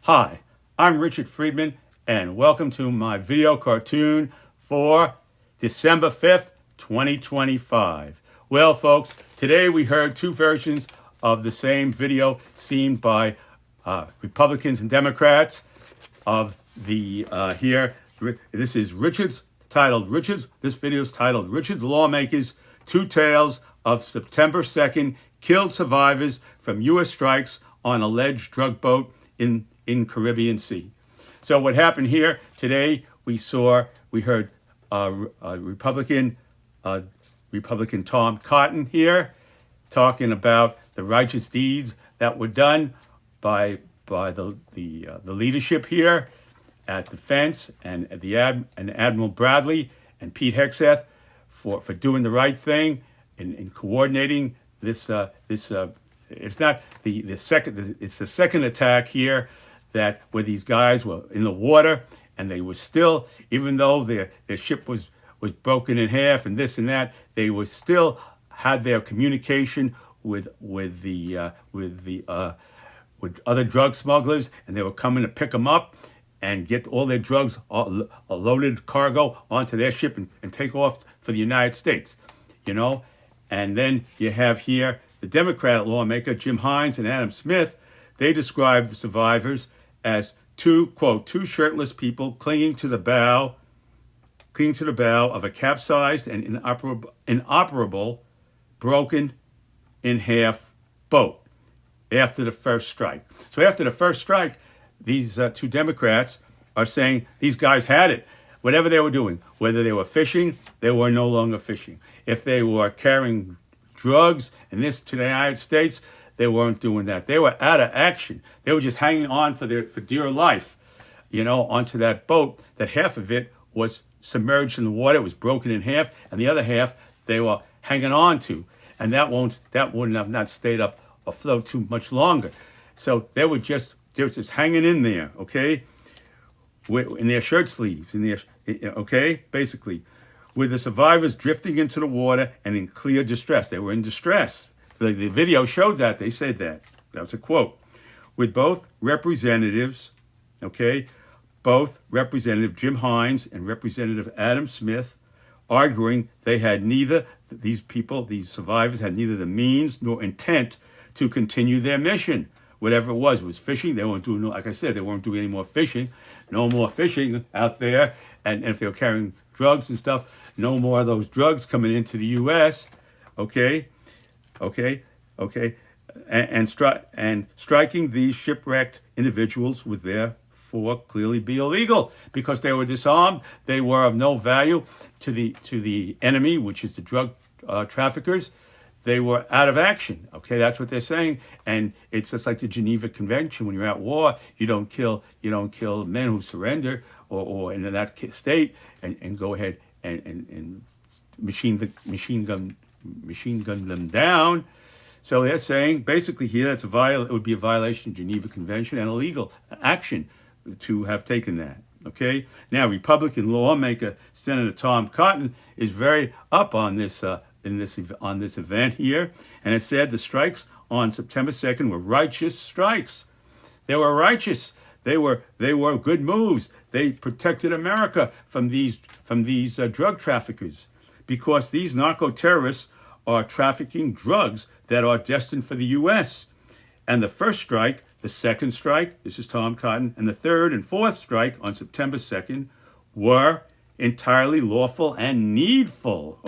Hi, I'm Richard Friedman, and welcome to my video cartoon for December 5th, 2025. Well, folks, today we heard two versions of the same video seen by Republicans and Democrats of the This is this video is titled Richard's Lawmakers, Two Tales of September 2nd Killed Survivors from U.S. Strikes on Alleged Drug Boat in Caribbean Sea. So what happened here today? We heard Republican Tom Cotton here talking about the righteous deeds that were done by the leadership here at Defense and Admiral Bradley and Pete Hegseth for doing the right thing in coordinating this. It's not the second. It's the second attack here where these guys were in the water and they were still, even though their ship was broken in half and this and that, they were still had their communication with other drug smugglers, and they were coming to pick them up and get all their drugs, a loaded cargo, onto their ship and take off for the United States, And then you have here the Democratic lawmaker, Jim Hines and Adam Smith. They described the survivors as two shirtless people clinging to the bow of a capsized and inoperable, broken in half boat after the first strike. So after the first strike, these two Democrats are saying these guys had it. Whatever they were doing, whether they were fishing, they were no longer fishing. If they were carrying drugs and this to the United States, they weren't doing that. They were out of action. They were just hanging on for dear life, onto that boat. That half of it was submerged in the water. It was broken in half, and the other half they were hanging on to, and that wouldn't have not stayed up afloat too much longer. So they were just hanging in there, okay, in their shirt sleeves, basically, with the survivors drifting into the water and in clear distress. They were in distress. The video showed that. They said that. That's a quote. With both representatives, both Representative Jim Hines and Representative Adam Smith arguing these survivors had neither the means nor intent to continue their mission. Whatever it was fishing. They weren't doing, like I said, they weren't doing any more fishing. No more fishing out there. And if they were carrying drugs and stuff, no more of those drugs coming into the U.S., and striking these shipwrecked individuals would therefore clearly be illegal because they were disarmed. They were of no value to the enemy, which is the drug traffickers. They were out of action. That's what they're saying, and it's just like the Geneva Convention. When you're at war, you don't kill men who surrender or in that state and go ahead and machine gun them down. So they're saying basically here it would be a violation of Geneva Convention and illegal action to have taken that. Now Republican lawmaker Senator Tom Cotton is very up on this on this event here, and it said the strikes on September 2nd were righteous strikes. They were righteous. They were good moves. They protected America from these drug traffickers, because these narco-terrorists are trafficking drugs that are destined for the U.S. And the first strike, the second strike, this is Tom Cotton, and the third and fourth strike on September 2nd were entirely lawful and needful,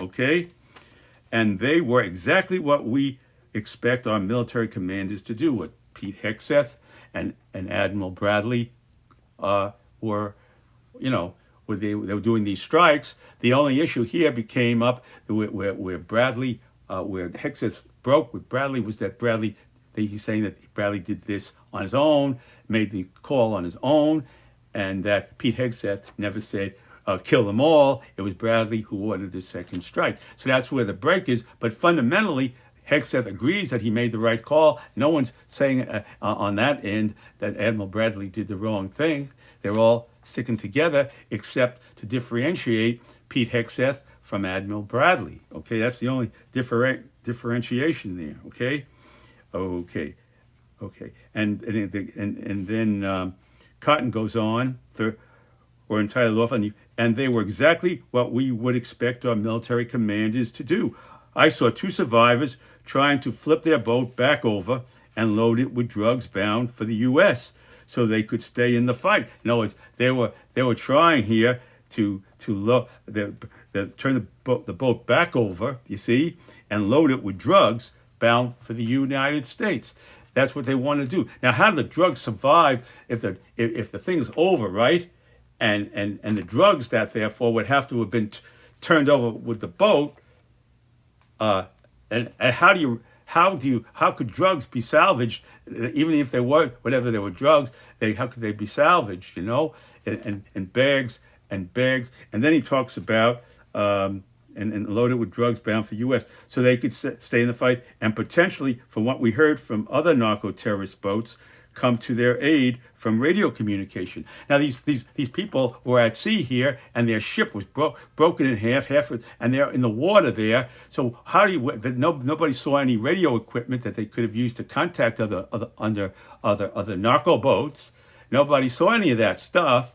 And they were exactly what we expect our military commanders to do, what Pete Hegseth and Admiral Bradley were, they were doing these strikes. The only issue here became up where Bradley, where Hegseth broke with Bradley, was that he's saying that Bradley did this on his own, made the call on his own, and that Pete Hegseth never said, kill them all. It was Bradley who ordered the second strike. So that's where the break is. But fundamentally, Hegseth agrees that he made the right call. No one's saying on that end that Admiral Bradley did the wrong thing. They're all sticking together except to differentiate Pete Hegseth from Admiral Bradley. That's the only differentiation there. And then Cotton goes on, were entitled off, and they were exactly what we would expect our military commanders to do. I saw 2 survivors trying to flip their boat back over and load it with drugs bound for the U.S. so they could stay in the fight. In other words, they were trying here to turn the boat back over, you see, and load it with drugs bound for the United States. That's what they want to do. Now, how do the drugs survive if the thing's over, right? And the drugs that therefore would have to have been turned over with the boat. And how could drugs be salvaged, even if they were whatever they were drugs? How could they be salvaged? You know, in bags and bags. And then he talks about and loaded with drugs bound for U.S. so they could stay in the fight and potentially, from what we heard from other narco-terrorist boats, come to their aid from radio communication. Now, these people were at sea here, and their ship was broken in half, and they're in the water there. So how do you? Nobody saw any radio equipment that they could have used to contact other narco boats. Nobody saw any of that stuff.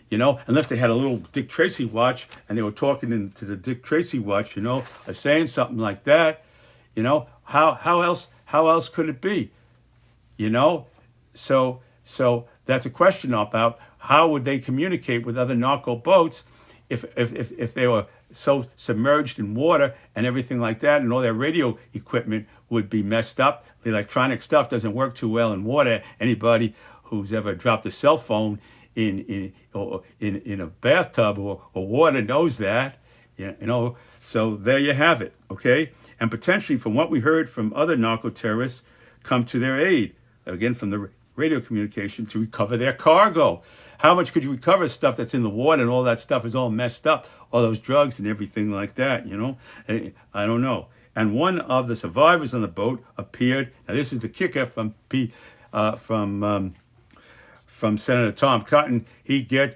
You know, unless they had a little Dick Tracy watch and they were talking into the Dick Tracy watch, you know, or saying something like that. You know, how else could it be? You know, so that's a question about how would they communicate with other narco boats if they were so submerged in water and everything like that, and all their radio equipment would be messed up. The electronic stuff doesn't work too well in water. Anybody who's ever dropped a cell phone in a bathtub or water knows that, you know. So there you have it, okay? And potentially, from what we heard from other narco-terrorists, come to their aid, again, from the radio communication, to recover their cargo. How much could you recover stuff that's in the water and all that stuff is all messed up, all those drugs and everything like that, you know? I don't know. And one of the survivors on the boat appeared. Now, this is the kicker from Senator Tom Cotton. He's the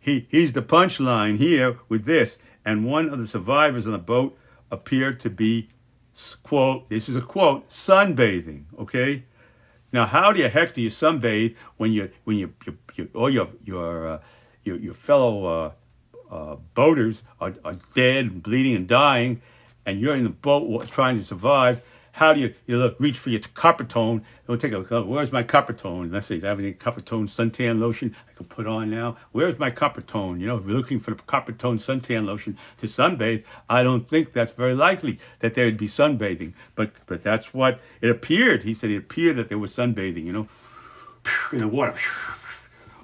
punchline here with this. And one of the survivors on the boat appeared to be, quote, this is a quote, sunbathing. Okay. Now, how the heck do you sunbathe when all your fellow boaters are dead and bleeding and dying, and you're in the boat trying to survive? How do you reach for your Coppertone? Don't take a look. Where's my Coppertone? Let's see. Do I have any Coppertone suntan lotion I can put on now? Where's my Coppertone? You know, if you're looking for the Coppertone suntan lotion to sunbathe, I don't think that's very likely that they would be sunbathing. But that's what it appeared. He said it appeared that they were sunbathing. You know, in the water.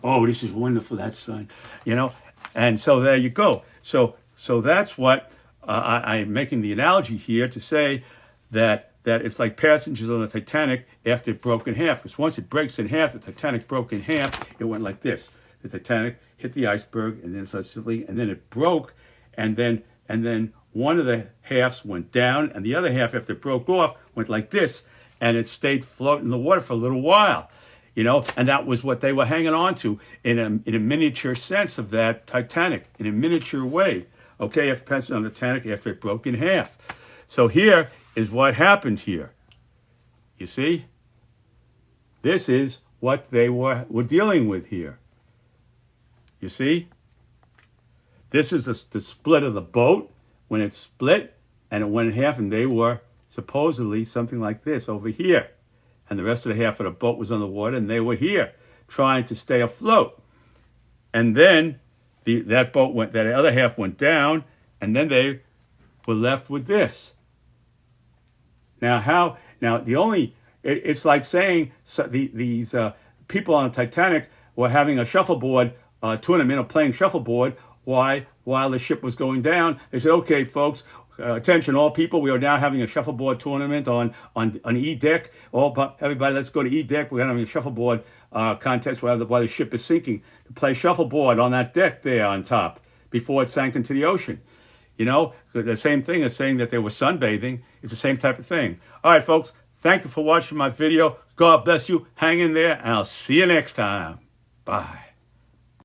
Oh, this is wonderful, that sun. You know, and so there you go. So that's what I'm making the analogy here to say that it's like passengers on the Titanic after it broke in half. Because once it breaks in half, the Titanic broke in half, it went like this. The Titanic hit the iceberg, and then suddenly, and then it broke, and then one of the halves went down, and the other half, after it broke off, went like this, and it stayed floating in the water for a little while. You know, and that was what they were hanging on to in a miniature sense of that Titanic, in a miniature way. Okay, after passengers on the Titanic after it broke in half. So here is what happened here. You see? This is what they were dealing with here. You see? This is the split of the boat. When it split and it went in half, and they were supposedly something like this over here. And the rest of the half of the boat was on the water, and they were here trying to stay afloat. And then that other half went down, and then they were left with this. Now, it's like saying these people on the Titanic were having a shuffleboard tournament, or playing shuffleboard while the ship was going down. They said, okay, folks, attention all people, we are now having a shuffleboard tournament on E deck. Everybody, let's go to E deck. We're having a shuffleboard contest while the ship is sinking, to play shuffleboard on that deck there on top before it sank into the ocean. You know, the same thing as saying that they were sunbathing. It's the same type of thing. All right, folks, thank you for watching my video. God bless you. Hang in there, and I'll see you next time. Bye.